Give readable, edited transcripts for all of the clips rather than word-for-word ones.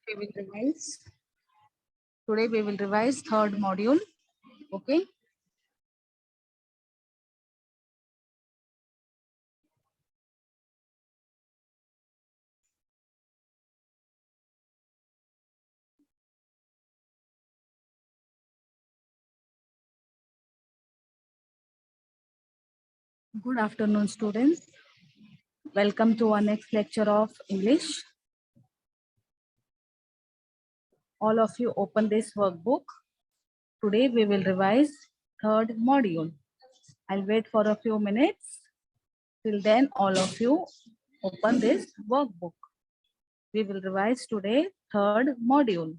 we will revise. Today we will revise third module. Okay. Good afternoon, students. Welcome to our next lecture of English. All of you open this workbook. Today we will revise third module. I'll wait for a few minutes. Till then, all of you open this workbook. We will revise today third module.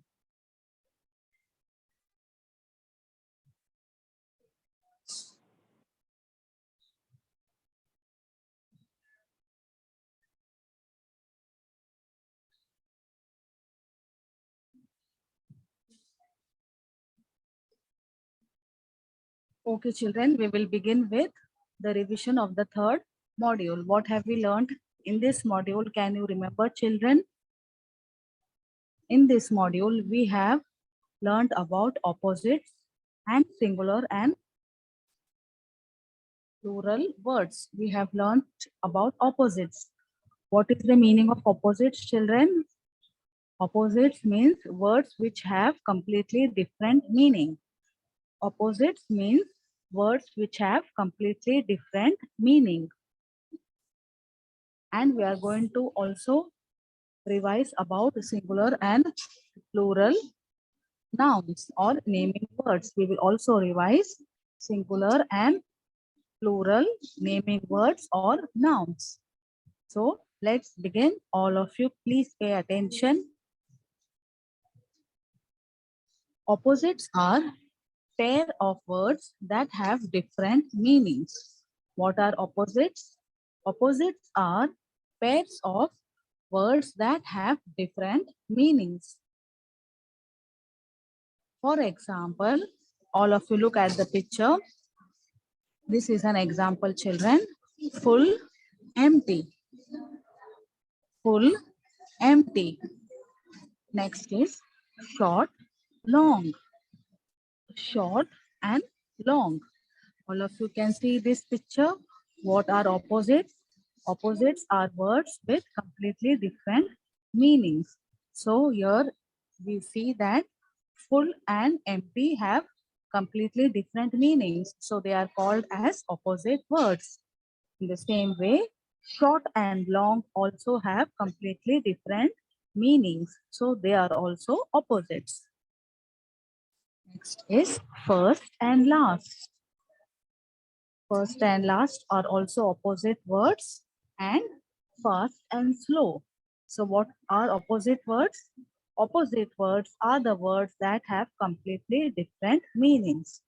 Okay, children, we will begin with the revision of the third module. What have we learned in this module? Can you remember, children? In this module, we have learned about opposites and singular and plural words. We have learned about opposites. What is the meaning of opposites, children? Opposites means words which have completely different meaning. Opposites means words which have completely different meaning. And we are going to also revise about singular and plural nouns or naming words. We will also revise singular and plural naming words or nouns. So let's begin. All of you, please pay attention. Opposites are pair of words that have different meanings. What are opposites? Opposites are pairs of words that have different meanings. For example, all of you look at the picture. This is an example, children. Full, empty. Full, empty. Next is short, long. Short and long. All of you can see this picture. What are opposites? Opposites are words with completely different meanings. So here we see that full and empty have completely different meanings. So they are called as opposite words. In the same way, short and long also have completely different meanings. So they are also opposites. Next is first and last. First and last are also opposite words, and fast and slow. So what are opposite words? Opposite words are the words that have completely different meanings.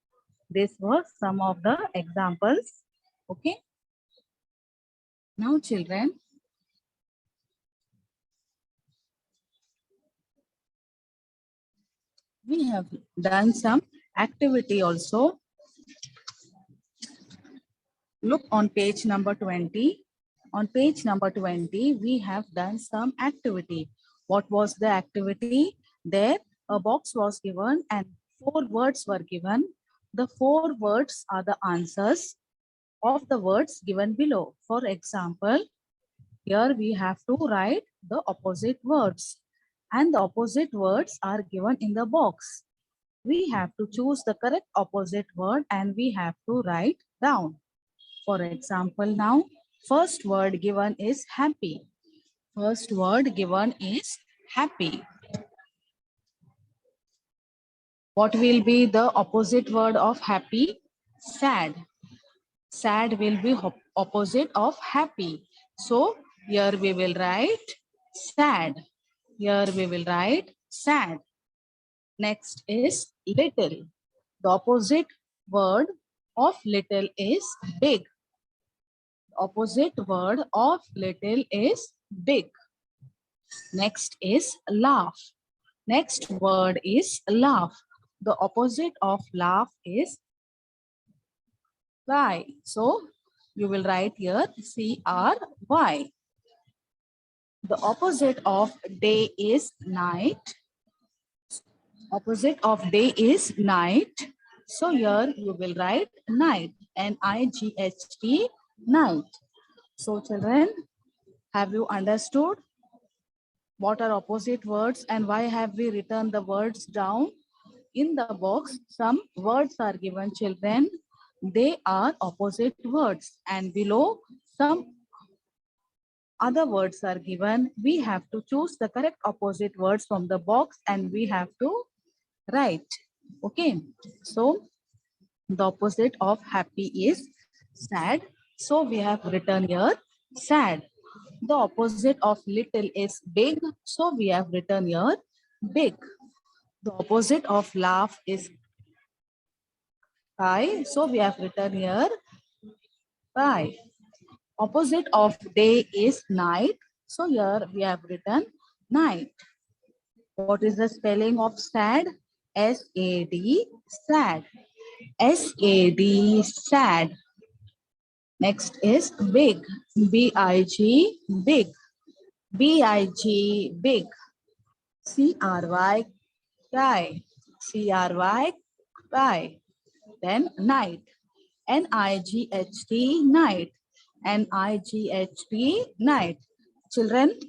This was some of the examples. Okay. Now, children, we have done some activity also. Look on page number 20. On page number 20, we have done some activity. What was the activity? There, a box was given and 4 words were given. The 4 words are the answers of the words given below. For example, here we have to write the opposite words. And the opposite words are given in the box. We have to choose the correct opposite word and we have to write down. For example, now, first word given is happy. First word given is happy. What will be the opposite word of happy? Sad. Sad will be opposite of happy. So, here we will write sad. Here we will write sad. Next is little. The opposite word of little is big. Opposite word of little is big. Next is laugh. Next word is laugh. The opposite of laugh is cry. So you will write here CRY. The opposite of day is night. Opposite of day is night. So here you will write night, N-I-G-H-T, night. So children, have you understood what are opposite words and why have we written the words down? In the box, some words are given, children. They are opposite words, and below some other words are given. We have to choose the correct opposite words from the box and we have to write. Okay, so the opposite of happy is sad. So we have written here sad. The opposite of little is big. So we have written here big. The opposite of laugh is cry. So we have written here cry. Opposite of day is night. So here we have written night. What is the spelling of sad? S-A-D, sad. S-A-D, sad. Next is big. B-I-G, big. B-I-G, big. C-R-Y, cry. C-R-Y, cry. Then night. N-I-G-H-T, night. N-I-G-H-T, night. Children,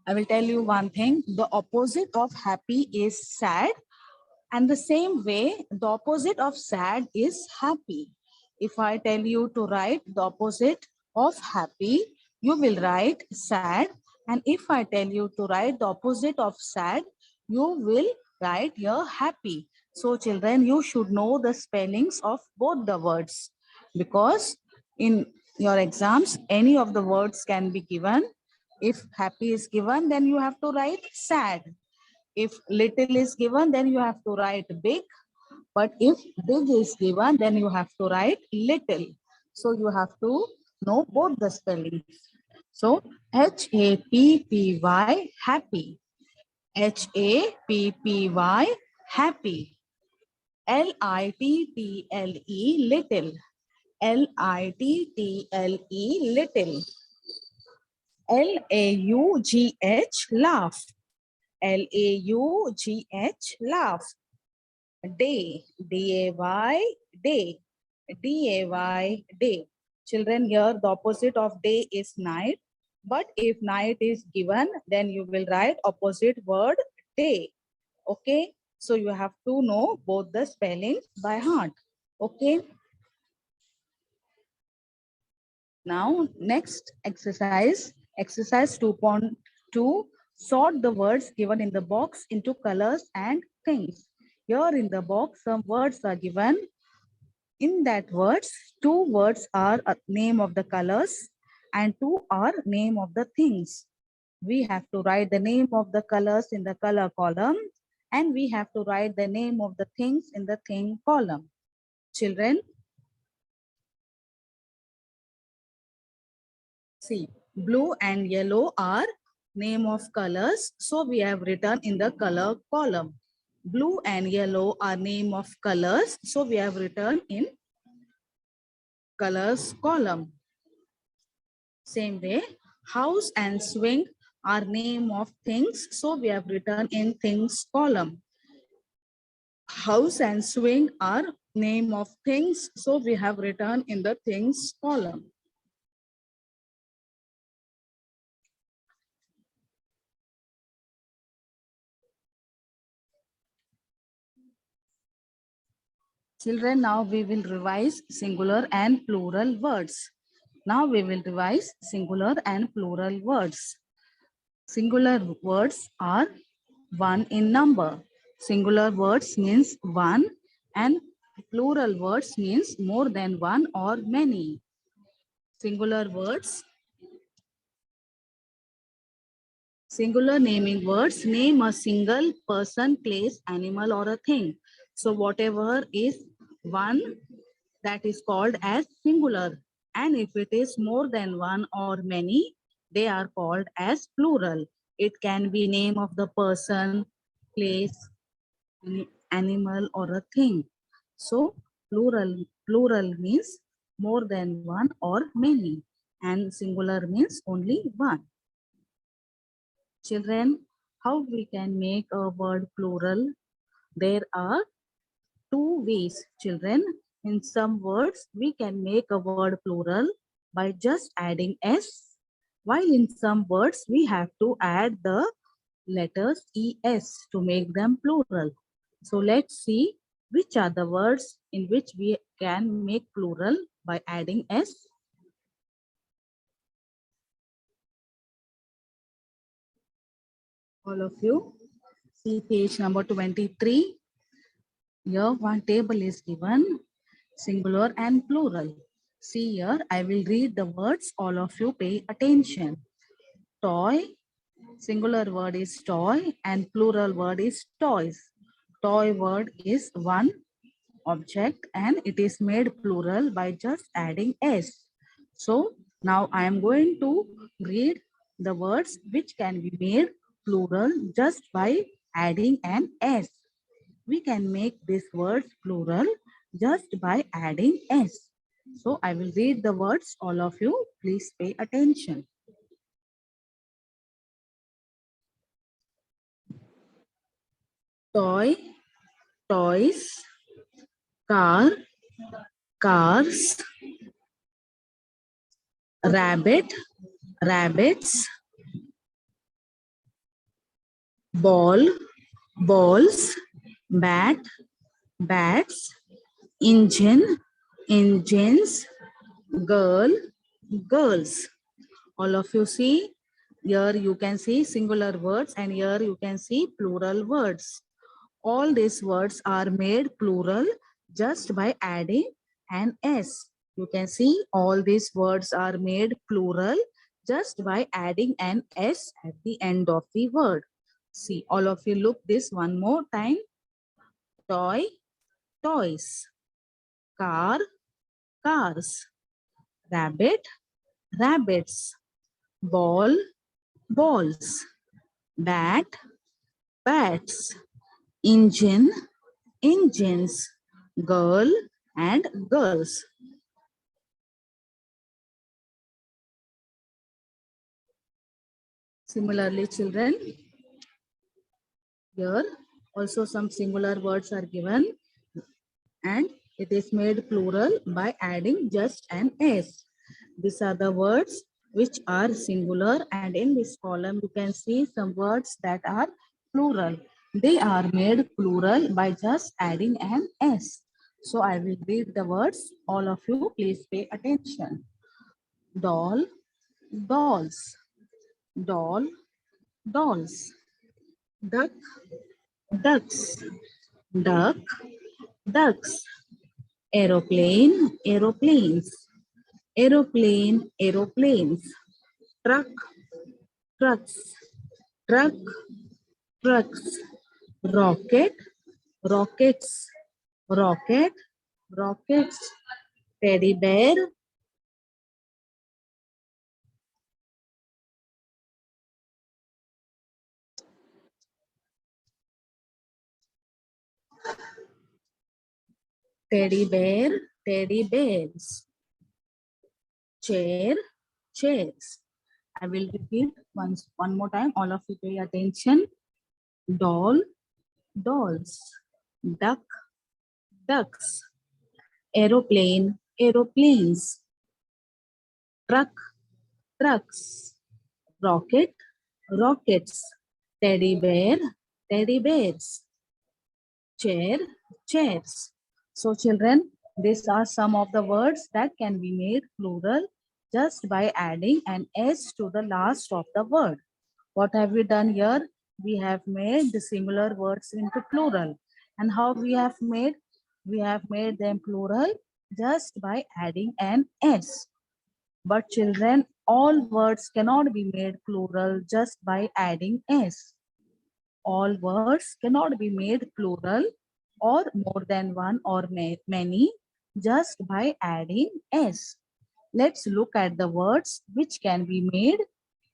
I will tell you one thing. The opposite of happy is sad. And the same way, the opposite of sad is happy. If I tell you to write the opposite of happy, you will write sad. And if I tell you to write the opposite of sad, you will write your happy. So children, you should know the spellings of both the words, because in your exams, any of the words can be given. If happy is given, then you have to write sad. If little is given, then you have to write big. But if big is given, then you have to write little. So you have to know both the spellings. So H-A-P-P-Y, happy. H-A-P-P-Y, happy. L-I-T-T-L-E, little. L-I-T-T-L-E, little. L-A-U-G-H, laugh. L-A-U-G-H, laugh. Day, D-A-Y, day. D-A-Y, day. Children, here the opposite of day is night. But if night is given, then you will write opposite word day. Okay, so you have to know both the spellings by heart. Okay. Now, next exercise, exercise 2.2, sort the words given in the box into colors and things. Here in the box, some words are given. In that words, two words are a name of the colors and two are name of the things. We have to write the name of the colors in the color column and we have to write the name of the things in the thing column. Children, see, blue and yellow are name of colors. So we have written in the color column. Blue and yellow are name of colors. So we have written in colors column. Same way, house and swing are name of things. So we have written in things column. House and swing are name of things. So we have written in the things column. Children, now we will revise singular and plural words. Now we will revise singular and plural words. Singular words are one in number. Singular words means one and plural words means more than one or many. Singular words, singular naming words name a single person, place, animal or a thing. So whatever is one, that is called as singular. And if it is more than one or many, they are called as plural. It can be name of the person, place, animal or a thing. So plural means more than one or many and singular means only one. Children, how we can make a word plural? There are two ways, children. In some words, we can make a word plural by just adding s, while in some words, we have to add the letters es to make them plural. So let's see which are the words in which we can make plural by adding s. All of you see page number 23. Here one table is given, singular and plural. See here, I will read the words, all of you pay attention. Toy, singular word is toy and plural word is toys. Toy word is one object and it is made plural by just adding s. So now I am going to read the words which can be made plural just by adding an s. We can make these words plural just by adding s. So I will read the words, all of you please pay attention. Toy, toys, car, cars, rabbit, rabbits, ball, balls, bat, bats, engine, engines, girl, girls. All of you see, here you can see singular words and here you can see plural words. All these words are made plural just by adding an s. You can see all these words are made plural just by adding an s at the end of the word. See, all of you look this one more time. Toy, toys. Car, cars. Rabbit, rabbits. Ball, balls. Bat, bats. Engine, engines. Girl and girls. Similarly, children, here also some singular words are given and it is made plural by adding just an s. These are the words which are singular and in this column you can see some words that are plural. They are made plural by just adding an s. So I will read the words. All of you please pay attention. Doll, dolls. Doll, dolls. Duck, ducks. Duck, ducks. Aeroplane, aeroplanes. Aeroplane, aeroplanes. Truck, trucks. Truck, trucks. Rocket, rockets. Rocket, rockets. Teddy bear, teddy bear, teddy bears. Chair, chairs. I will repeat one more time. All of you pay attention. Doll, dolls. Duck, ducks. Aeroplane, aeroplanes. Truck, trucks. Rocket, rockets. Teddy bear, teddy bears. Chair, chairs. So children, these are some of the words that can be made plural just by adding an s to the last of the word. What have we done here? We have made the singular words into plural. And how we have made? We have made them plural just by adding an s. But children, all words cannot be made plural just by adding s. All words cannot be made plural or more than one or many just by adding s. Let's look at the words which can be made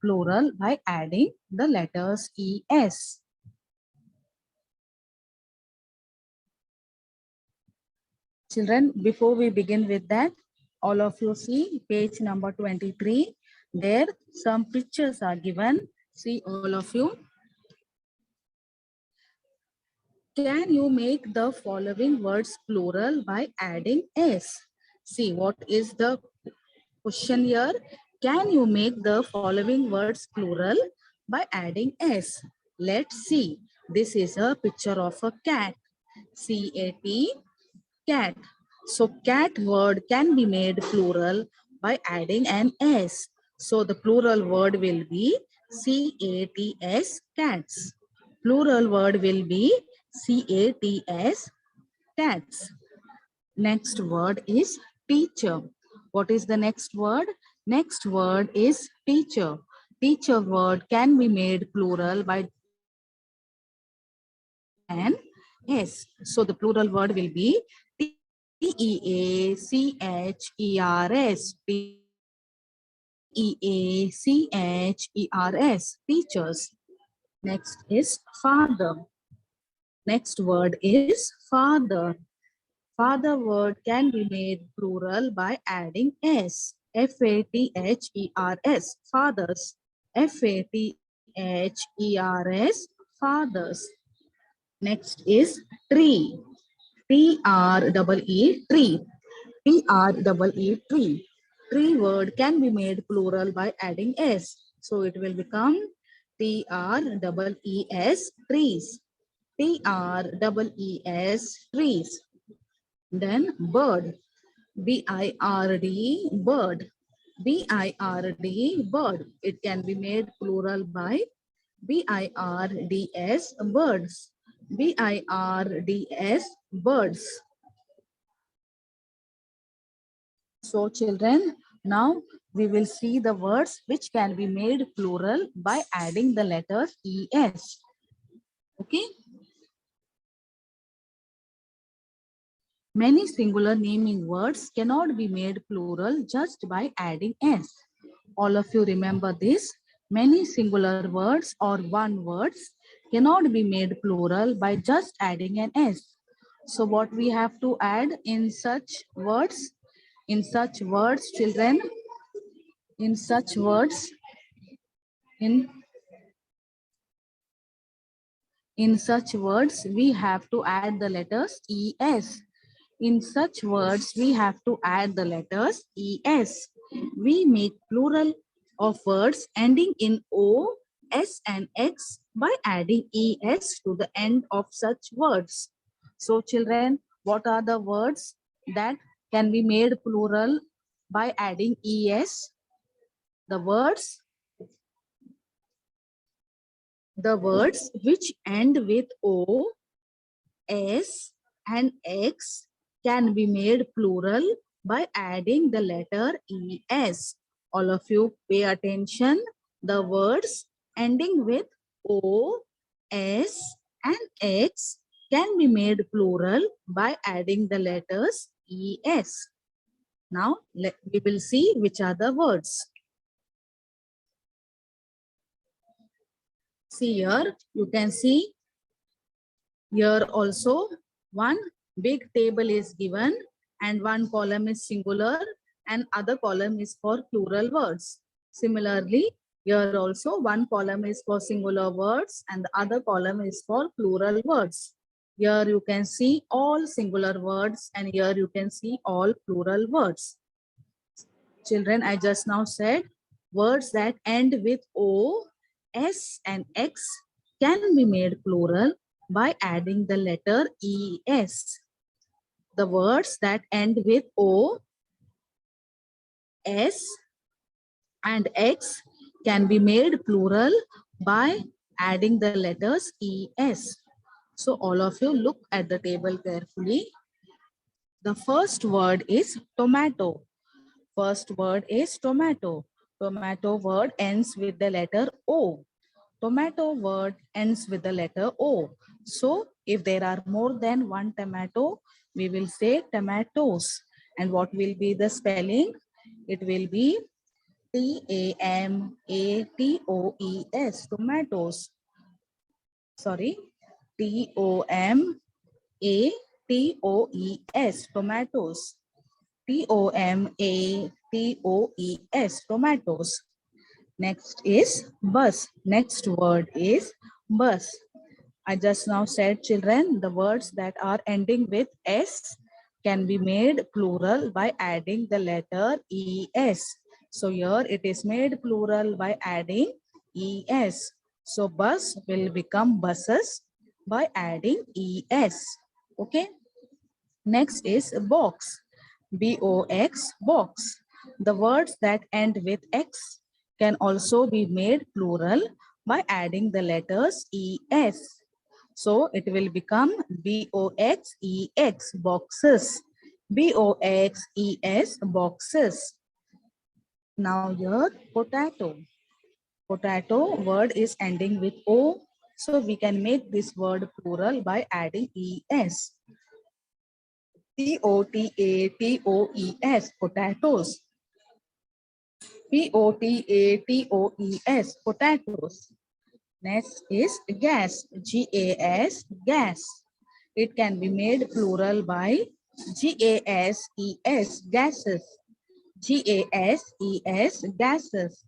plural by adding the letters es. Children, before we begin with that, all of you see page number 23. There some pictures are given. See all of you. Can you make the following words plural by adding s? See what is the question here. Can you make the following words plural by adding s? Let's see. This is a picture of a cat. C-A-T, cat. So cat word can be made plural by adding an s. So the plural word will be C-A-T-S, cats. Plural word will be C-A-T-S, cats. Next word is teacher. What is the next word? Next word is teacher. Teacher word can be made plural by an S. So the plural word will be T-E-A-C-H-E-R-S. T-E-A-C-H-E-R-S. Teachers. Next is father. Next word is father. Father word can be made plural by adding S. F-A-T-H-E-R-S. Fathers. F-A-T-H-E-R-S. Fathers. Next is tree. T-R-E-E, tree. T-R-E-E, tree. Tree word can be made plural by adding S. So it will become T-R-E-E-S, trees. T-R-E-E-S, trees. Then bird. B-I-R-D, bird. B-I-R-D, bird. It can be made plural by B-I-R-D-S, birds. B-I-R-D-S, birds. So children, now we will see the words which can be made plural by adding the letter ES. Okay. Many singular naming words cannot be made plural just by adding S. All of you remember this. Many singular words or one words cannot be made plural by just adding an S. So what we have to add in such words? In such words, children, in such words, in such words, we have to add the letters ES. In such words, we have to add the letters ES. We make plural of words ending in O, S and X by adding ES to the end of such words. So children, what are the words that can be made plural by adding ES? The words which end with O, S and X can be made plural by adding the letter ES. All of you pay attention. The words ending with O, S and X can be made plural by adding the letters ES. Now we will see which are the words. See here, you can see here also one big table is given and one column is singular and other column is for plural words. Similarly, here also one column is for singular words and the other column is for plural words. Here you can see all singular words and here you can see all plural words. Children, I just now said words that end with O, S and X can be made plural by adding the letter ES. The words that end with O, S and X can be made plural by adding the letters ES. So all of you look at the table carefully. The first word is tomato. First word is tomato. Tomato word ends with the letter O. Tomato word ends with the letter O. So if there are more than one tomato, we will say tomatoes. And what will be the spelling? It will be T-A-M-A-T-O-E-S, tomatoes. Sorry, T-O-M-A-T-O-E-S, tomatoes. T-O-M-A-T-O-E-S, tomatoes. Next is bus. Next word is bus. I just now said, children, the words that are ending with S can be made plural by adding the letter ES. So here it is made plural by adding ES. So bus will become buses by adding ES. Okay. Next is box. BOX, box. The words that end with X can also be made plural by adding the letters ES. So it will become BOXEX, boxes. BOXES, boxes. Now here, potato. Potato word is ending with O. So we can make this word plural by adding ES. POTATOES, potatoes. POTATOES, potatoes. Next is gas, GAS, gas. It can be made plural by GASES, gases. GASES, gases.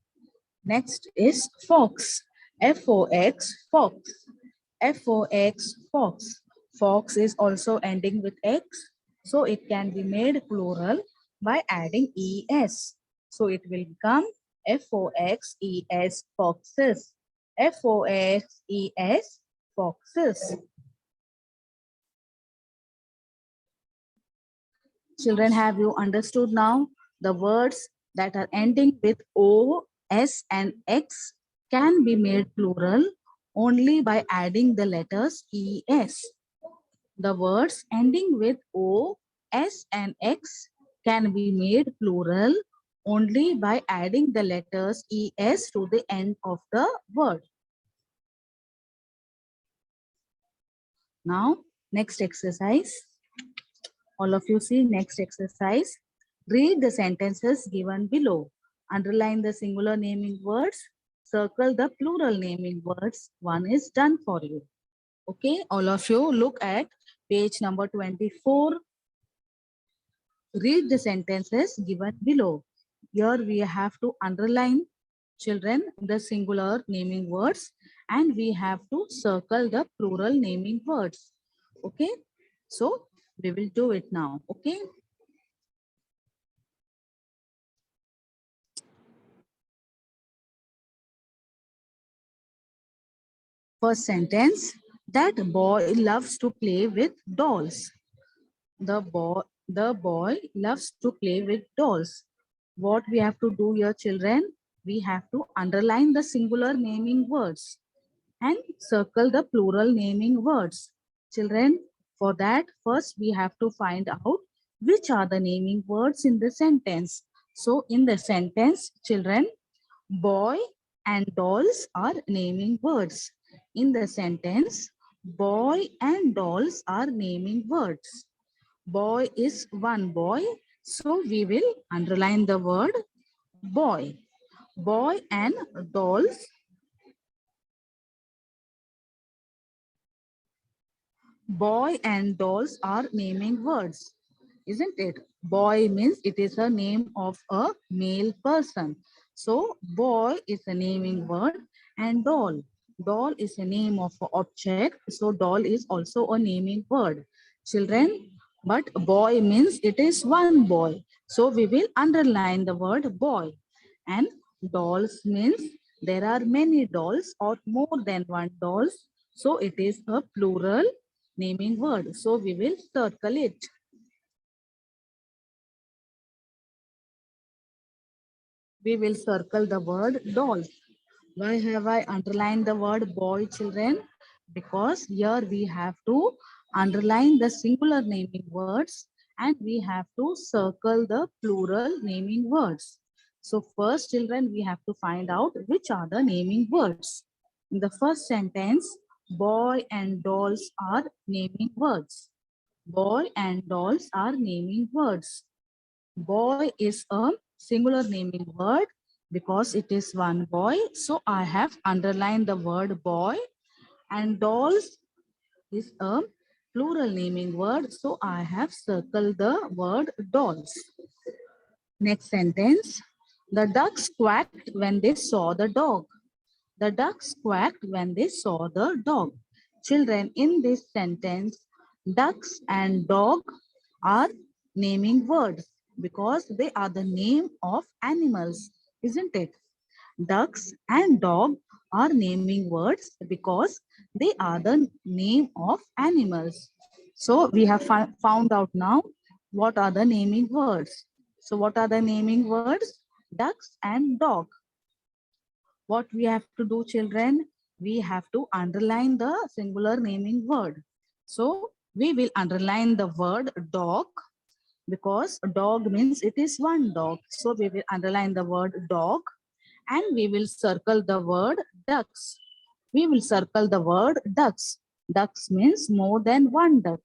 Next is fox, FOX, fox. FOX, fox. Fox is also ending with X, so it can be made plural by adding ES. So it will become FOXES, foxes. FOXES, foxes. Children, have you understood now? The words that are ending with O, S, and X can be made plural only by adding the letters ES. The words ending with O, S, and X can be made plural only by adding the letters ES to the end of the word. Now, next exercise. All of you see next exercise. Read the sentences given below. Underline the singular naming words. Circle the plural naming words. One is done for you. Okay, all of you look at page number 24. Read the sentences given below. Here we have to underline, children, the singular naming words, and we have to circle the plural naming words. Okay, so we will do it now. Okay. First sentence, that boy loves to play with dolls. The boy loves to play with dolls. What we have to do here, children? We have to underline the singular naming words and circle the plural naming words. Children, for that, first we have to find out which are the naming words in the sentence. So in the sentence, children, boy and dolls are naming words. In the sentence, boy and dolls are naming words. Boy is one boy, so we will underline the word boy. Boy and dolls. Boy and dolls are naming words, isn't it? Boy means it is a name of a male person. So boy is a naming word, and doll. Doll is a name of an object. So doll is also a naming word. Children, but boy means it is one boy. So we will underline the word boy. And dolls means there are many dolls or more than one dolls. So it is a plural naming word. So we will circle it. We will circle the word dolls. Why have I underlined the word boy, children? Because here we have to underline the singular naming words and we have to circle the plural naming words. So first, children, we have to find out which are the naming words. In the first sentence, boy and dolls are naming words. Boy and dolls are naming words. Boy is a singular naming word because it is one boy. So I have underlined the word boy, and dolls is a plural naming word. So I have circled the word dolls. Next sentence. The ducks quacked when they saw the dog. The ducks quacked when they saw the dog. Children, in this sentence, ducks and dog are naming words because they are the name of animals, isn't it? Ducks and dog are naming words because they are the name of animals. So we have found out now what are the naming words. So what are the naming words? Ducks and dog. What we have to do, children? We have to underline the singular naming word. So we will underline the word dog because dog means it is one dog. So we will underline the word dog and we will circle the word ducks. We will circle the word ducks. Ducks means more than one duck.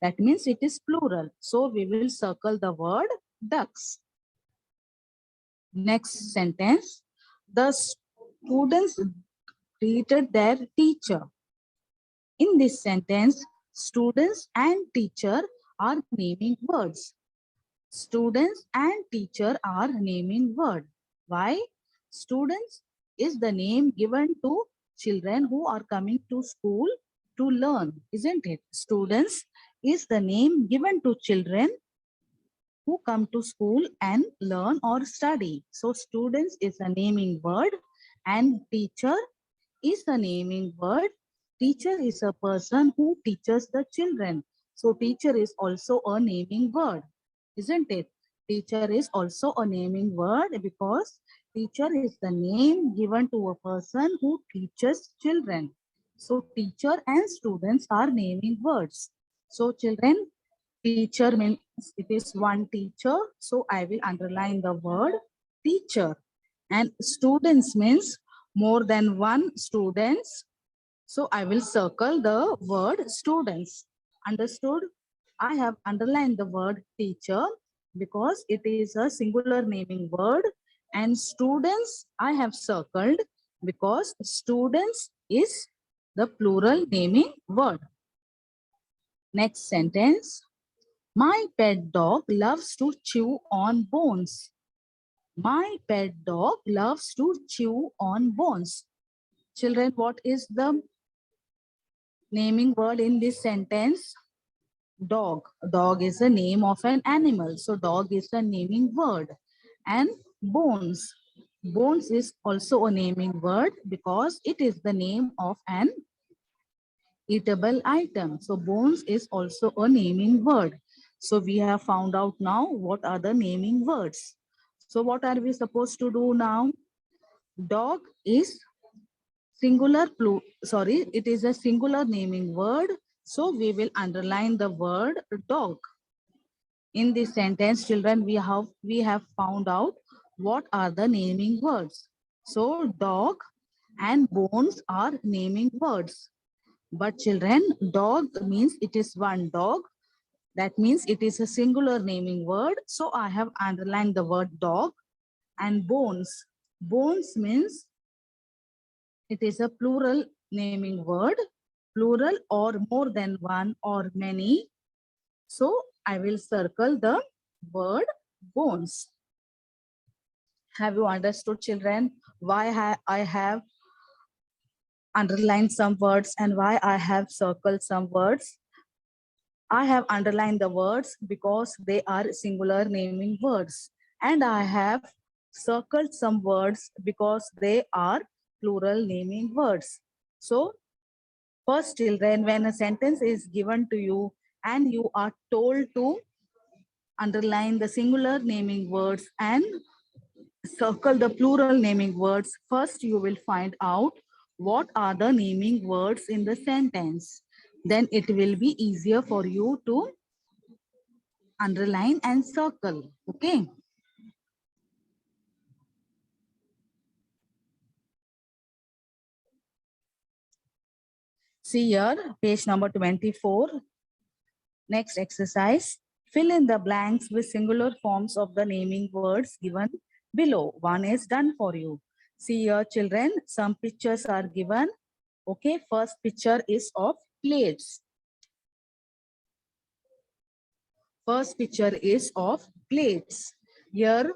That means it is plural. So we will circle the word ducks. Next sentence. The students greeted their teacher. In this sentence, students and teacher are naming words. Students and teacher are naming word. Why? Students is the name given to children who are coming to school to learn, isn't it? Students is the name given to children who come to school and learn or study. So students is a naming word and teacher is a naming word. Teacher is a person who teaches the children. So teacher is also a naming word, isn't it? Teacher is also a naming word because teacher is the name given to a person who teaches children. So teacher and students are naming words. So children, teacher means it is one teacher. So I will underline the word teacher. And students means more than one students. So I will circle the word students. Understood? I have underlined the word teacher because it is a singular naming word, and students I have circled because students is the plural naming word. Next sentence. My pet dog loves to chew on bones. My pet dog loves to chew on bones. Children, what is the naming word in this sentence? Dog. Dog is the name of an animal. So dog is the naming word. And bones. Bones is also a naming word because it is the name of an eatable item. So bones is also a naming word. So we have found out now what are the naming words. So what are we supposed to do now? Dog is singular, it is a singular naming word. So we will underline the word dog. In this sentence, children, we have found out what are the naming words. So dog and bones are naming words. But children, dog means it is one dog. That means it is a singular naming word. So I have underlined the word dog. And bones. Bones means it is a plural naming word. Plural or more than one or many. So I will circle the word bones. Have you understood, children, why I have underlined some words and why I have circled some words? I have underlined the words because they are singular naming words. And I have circled some words because they are plural naming words. So first, children, when a sentence is given to you and you are told to underline the singular naming words and circle the plural naming words, first you will find out what are the naming words in the sentence. Then it will be easier for you to underline and circle. Okay. See here, page number 24. Next exercise. Fill in the blanks with singular forms of the naming words given below. One is done for you. See here, children, some pictures are given. Okay, first picture is of plates. First picture is of plates. Here,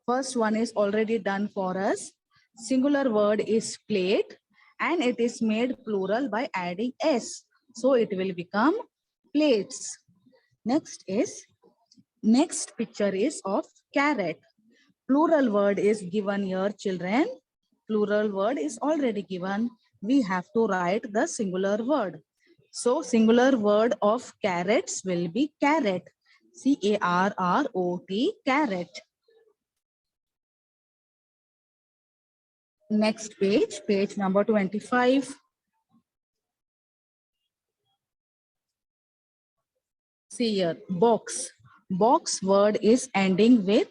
First one is already done for us. Singular word is plate and it is made plural by adding s. So it will become plates. Next picture is of carrot. Plural word is given here, children. Plural word is already given. We have to write the singular word. So singular word of carrots will be carrot. C-A-R-R-O-T, carrot. Next page, page number 25. See here, box. Box word is ending with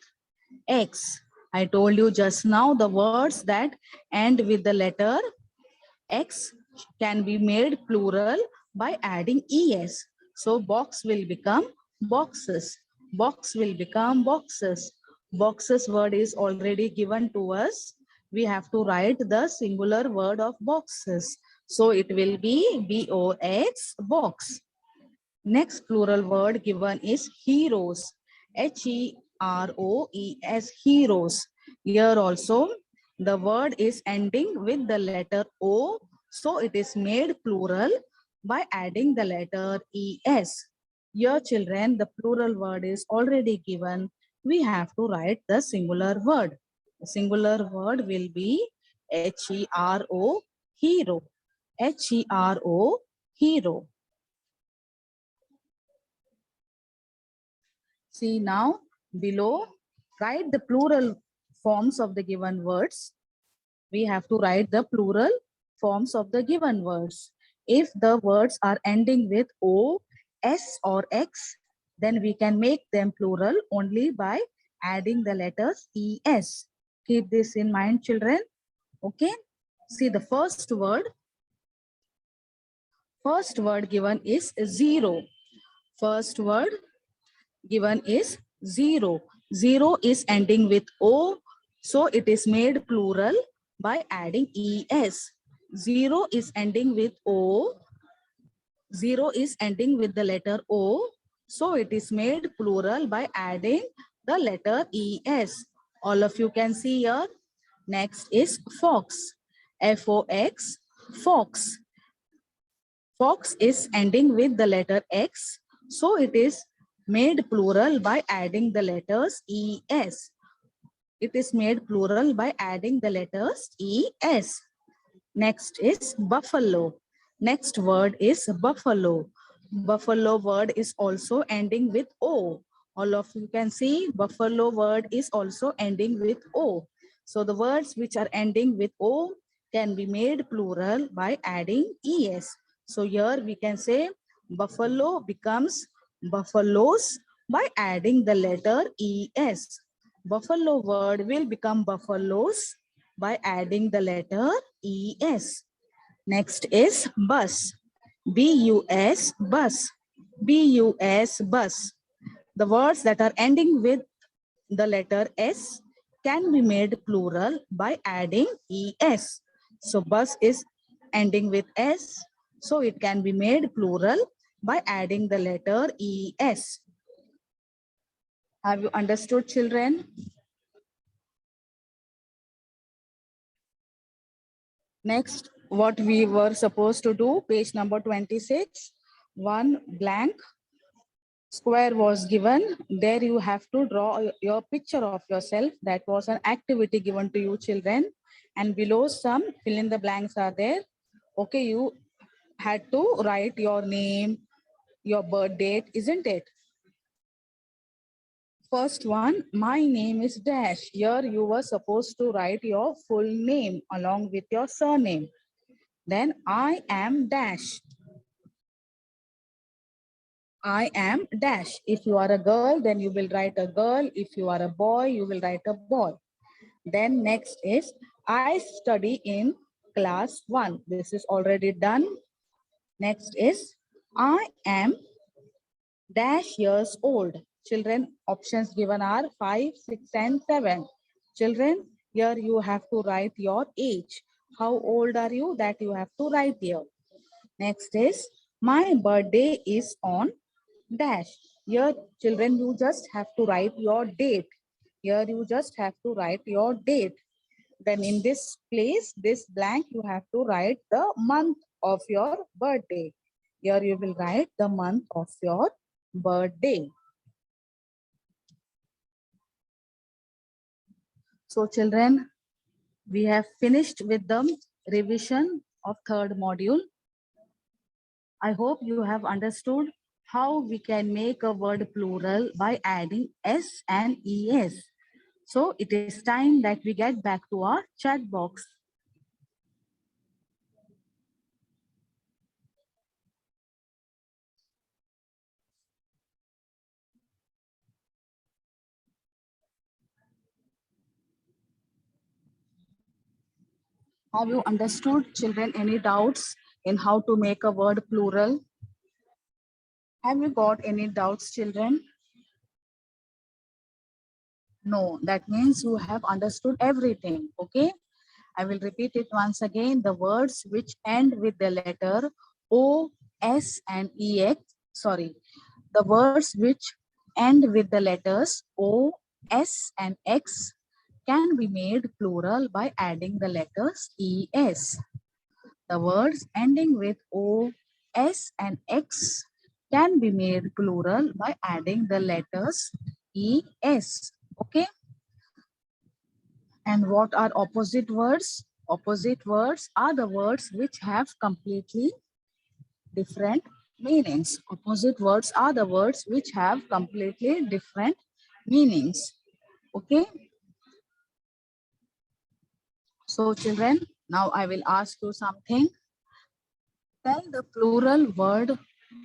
X. I told you just now the words that end with the letter X can be made plural by adding ES. So box will become boxes. Box will become boxes. Boxes word is already given to us. We have to write the singular word of boxes. So it will be B-O-X, box. Next plural word given is heroes. H-E-R-O-E-S, heroes. Here also the word is ending with the letter O. So it is made plural by adding the letter ES. Here children, the plural word is already given. We have to write the singular word. The singular word will be H-E-R-O, hero. H-E-R-O, hero. See now below, write the plural forms of the given words. We have to write the plural forms of the given words. If the words are ending with O, S or X, then we can make them plural only by adding the letters ES. Keep this in mind, children. Okay. See the first word. First word given is zero. First word given is zero. Zero is ending with O, so it is made plural by adding ES. Zero is ending with O. Zero is ending with the letter O, so it is made plural by adding the letter ES. All of you can see here. Next is fox. F-O-X, fox. Fox is ending with the letter X, so it is made plural by adding the letters ES. It is made plural by adding the letters ES. Next is buffalo. Next word is buffalo. Buffalo word is also ending with O. All of you can see buffalo word is also ending with O. So the words which are ending with O can be made plural by adding ES. So here we can say buffalo becomes buffaloes by adding the letter ES. Buffalo word will become buffaloes by adding the letter ES. Next is bus. B-U-S, bus. B-U-S, bus. The words that are ending with the letter S can be made plural by adding ES. So bus is ending with S, so it can be made plural by adding the letter ES. Have you understood, children? Next, what we were supposed to do, page number 26, one blank square was given. There you have to draw your picture of yourself. That was an activity given to you, children. And below some fill in the blanks are there. Okay, you had to write your name, your birth date, isn't it? First one, my name is Dash. Here you were supposed to write your full name along with your surname. Then I am Dash. I am Dash. If you are a girl, then you will write a girl. If you are a boy, you will write a boy. Then next is I study in class 1. This is already done. Next is I am Dash years old. Children, options given are 5, 6, and 7. Children, here you have to write your age. How old are you? That you have to write here. Next is my birthday is on Dash. Here, children, you just have to write your date. Here you just have to write your date. Then in this place, this blank, you have to write the month of your birthday. Here you will write the month of your birthday. So children, we have finished with the revision of third module. I hope you have understood how we can make a word plural by adding S and ES. So it is time that we get back to our chat box. Have you understood, children, any doubts in how to make a word plural? Have you got any doubts, children? No, that means you have understood everything, okay? I will repeat it once again. The words which end with the letter O, S and EX, sorry, the words which end with the letters O, S and X can be made plural by adding the letters ES. The words ending with O, S and X can be made plural by adding the letters ES. Okay? And what are opposite words? Opposite words are the words which have completely different meanings. Opposite words are the words which have completely different meanings. Okay? So children, now I will ask you something. Tell the plural word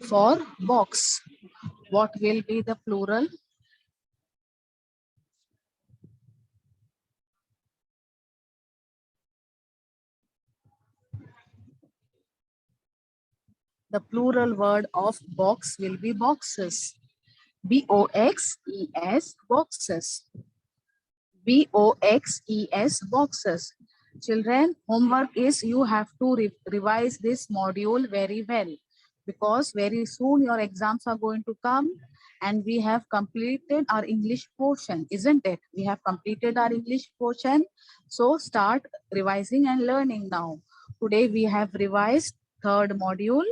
for box. What will be the plural? The plural word of box will be boxes. B-O-X-E-S, boxes. B-O-X-E-S, boxes. Children, homework is you have to revise this module very well, because very soon your exams are going to come and we have completed our English portion, isn't it? We have completed our English portion. So start revising and learning now. Today we have revised third module.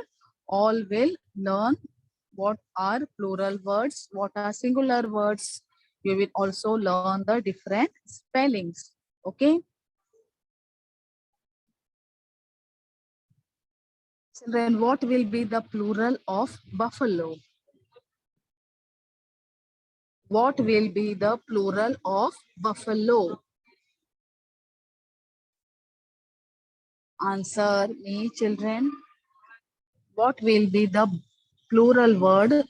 All will learn what are plural words, what are singular words. You will also learn the different spellings. Okay. Children, what will be the plural of buffalo? What will be the plural of buffalo? Answer me, children. What will be the plural word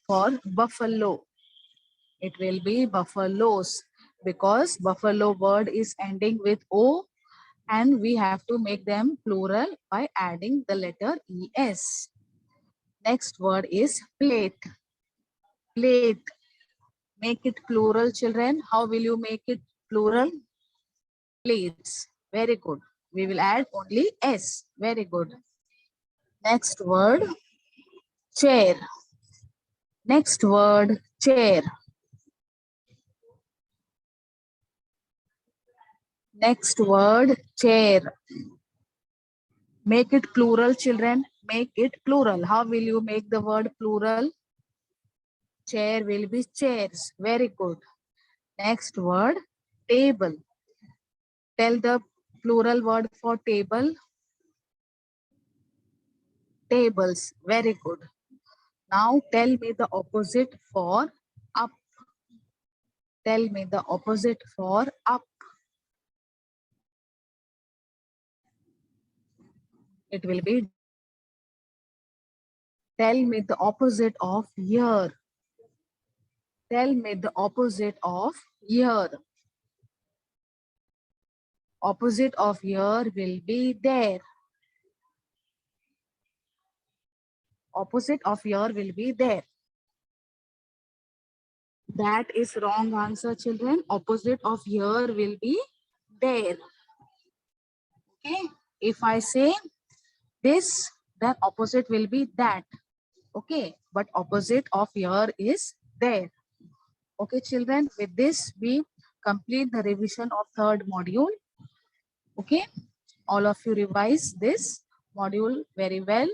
for buffalo? It will be buffaloes, because buffalo word is ending with O and we have to make them plural by adding the letter ES. Next word is plate. Plate. Make it plural, children. How will you make it plural? Plates. Very good. We will add only S. Very good. Next word, chair. Next word, chair. Next word, chair. Make it plural, children. Make it plural. How will you make the word plural? Chair will be chairs. Very good. Next word, table. Tell the plural word for table. Tables. Very good. Now tell me the opposite for up. Tell me the opposite for up. It will be. Tell me the opposite of year. Tell me the opposite of year. Opposite of year will be there. Opposite of year will be there. That is wrong answer, children. Opposite of year will be there. Okay. If I say this, then opposite will be that. Okay. But opposite of year is there. Okay, children. With this, we complete the revision of third module. Okay, all of you revise this module very well.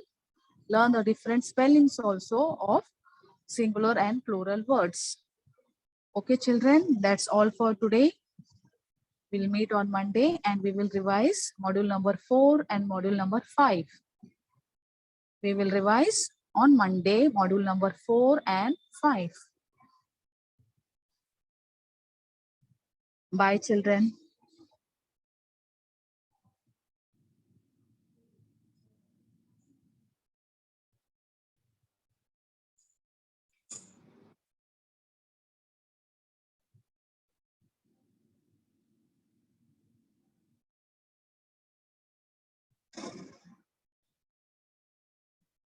Learn the different spellings also of singular and plural words. Okay, children, that's all for today. We'll meet on Monday and we will revise module number 4 and module number 5. We will revise on Monday module number 4 and 5. Bye, children.